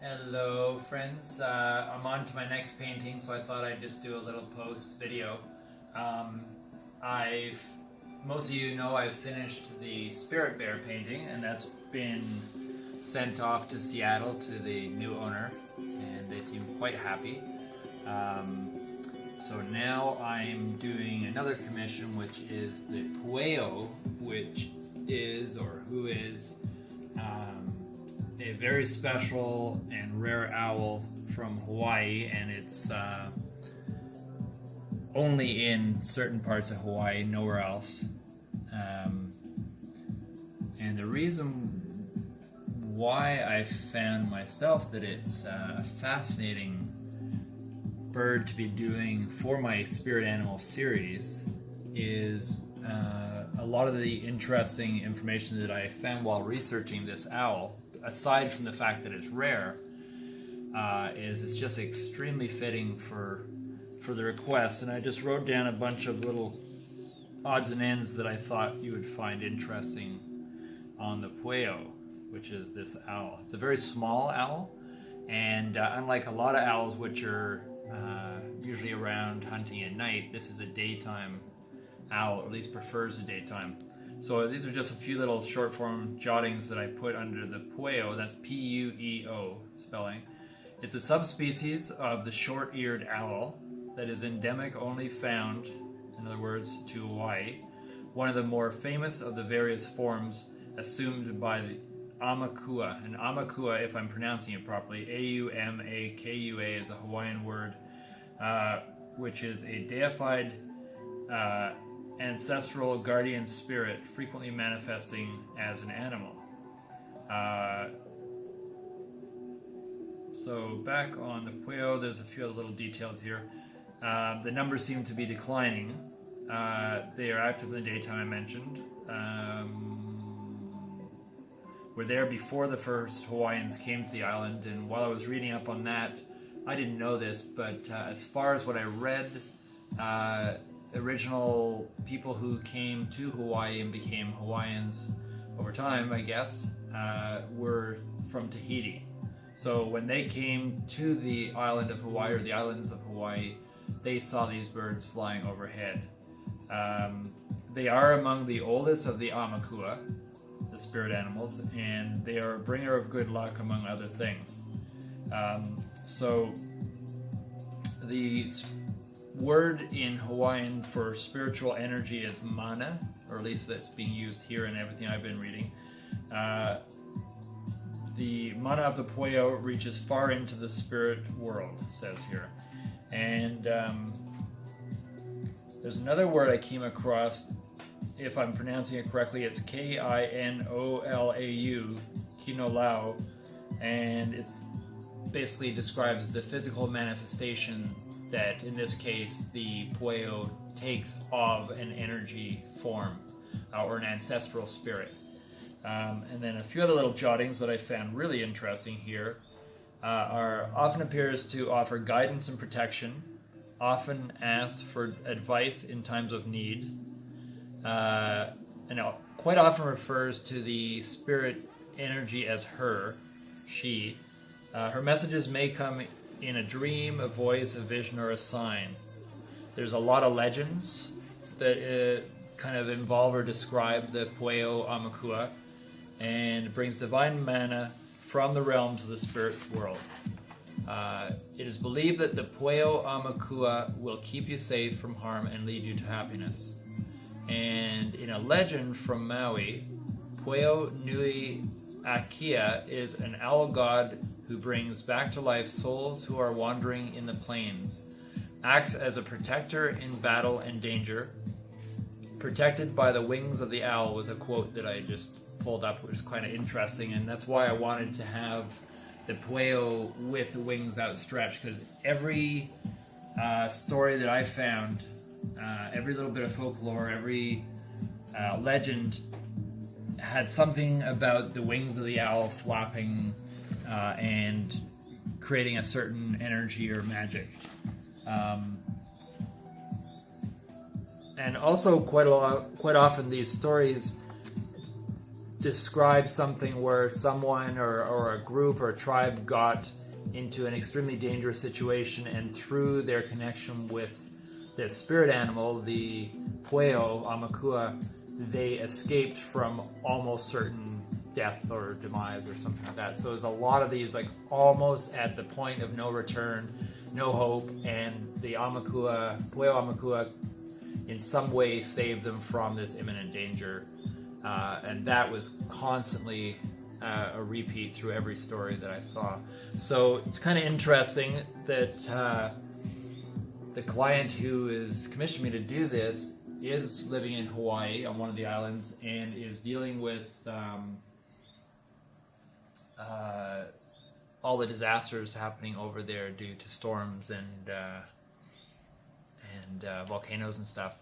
Hello friends, I'm on to my next painting, so I thought I'd just do a little post video. Um, I've, most of you know I've finished the Spirit Bear painting, and that's been sent off to Seattle to the new owner, and they seem quite happy. So now I'm doing another commission, which is the Pueo, which is, or who is, a very special and rare owl from Hawaii, and it's only in certain parts of Hawaii, nowhere else. And the reason why I found myself that it's a fascinating bird to be doing for my spirit animal series is a lot of the interesting information that I found while researching this owl, aside from the fact that it's rare, is it's just extremely fitting for the request. And I just wrote down a bunch of little odds and ends that I thought you would find interesting on the Pueo, which is this owl. It's a very small owl, and unlike a lot of owls which are usually around hunting at night, this is a daytime owl, or at least prefers the daytime. So these are just a few little short form jottings that I put under the Pueo. That's P-U-E-O spelling. It's a subspecies of the short-eared owl that is endemic, only found, in other words, to Hawaii. One of the more famous of the various forms assumed by the Aumakua. And Aumakua, if I'm pronouncing it properly, A-U-M-A-K-U-A, is a Hawaiian word, which is a deified ancestral guardian spirit frequently manifesting as an animal. So back on the Pueo, there's a few other little details here. The numbers seem to be declining. They are active in the daytime, I mentioned. Were there before the first Hawaiians came to the island, and while I was reading up on that, I didn't know this, but as far as what I read, original people who came to Hawaii and became Hawaiians over time, I guess, were from Tahiti. So when they came to the island of Hawaii, or the islands of Hawaii, they saw these birds flying overhead. They are among the oldest of the Aumakua, the spirit animals, and they are a bringer of good luck, among other things. So the word in Hawaiian for spiritual energy is mana, or at least that's being used here in everything I've been reading. The mana of the Pueo reaches far into the spirit world, it says here. And there's another word I came across, if I'm pronouncing it correctly, it's K-I-N-O-L-A-U, Kinolau, and it basically describes the physical manifestation that, in this case, the Pueo takes of an energy form, or an ancestral spirit. And then a few other little jottings that I found really interesting here are often appears to offer guidance and protection, often asked for advice in times of need, and quite often refers to the spirit energy as her, she. Her messages may come in a dream, a voice, a vision, or a sign. There's a lot of legends that kind of involve or describe the Pueo Aumakua, and it brings divine mana from the realms of the spirit world. It is believed that the Pueo Aumakua will keep you safe from harm and lead you to happiness. And in a legend from Maui, Pueo Nui Akia is an owl god who brings back to life souls who are wandering in the plains, acts as a protector in battle and danger. Protected by the wings of the owl was a quote that I just pulled up, which was kind of interesting, and that's why I wanted to have the Pueo with the wings outstretched, because every story that I found, every little bit of folklore, every legend had something about the wings of the owl flapping and creating a certain energy or magic. And also quite often these stories describe something where someone or a group or a tribe got into an extremely dangerous situation, and through their connection with this spirit animal, the Pueo Amakua, they escaped from almost certain death or demise or something like that. So there's a lot of these, like, almost at the point of no return, no hope, and the Amakua, Pueo Amakua, in some way saved them from this imminent danger. And that was constantly a repeat through every story that I saw. So it's kind of interesting that the client who is commissioned me to do this is living in Hawaii on one of the islands and is dealing with all the disasters happening over there due to storms and volcanoes and stuff,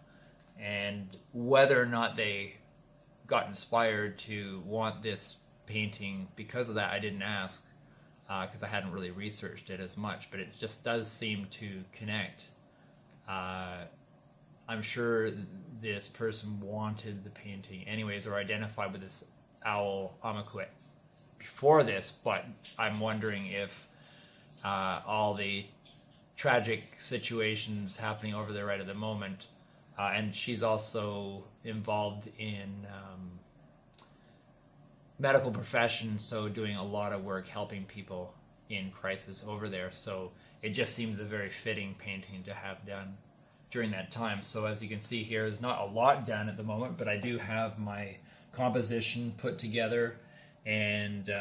and whether or not they got inspired to want this painting because of that, I didn't ask, because I hadn't really researched it as much, but it just does seem to connect. I'm sure this person wanted the painting anyways, or identified with this owl Amakua before this, but I'm wondering if all the tragic situations happening over there right at the moment, and she's also involved in medical profession, so doing a lot of work helping people in crisis over there. So it just seems a very fitting painting to have done during that time. So as you can see here, there's not a lot done at the moment, but I do have my composition put together. And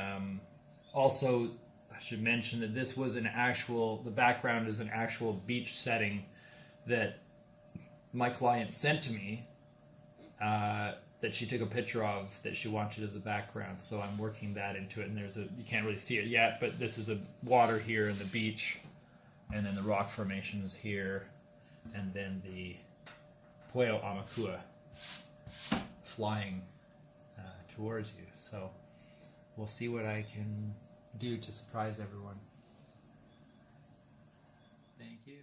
also I should mention that this was the background is an actual beach setting that my client sent to me, that she took a picture of, that she wanted as the background. So I'm working that into it, and you can't really see it yet, but this is a water here and the beach, and then the rock formations here, and then the Pueo Amakua flying towards you. So we'll see what I can do to surprise everyone. Thank you.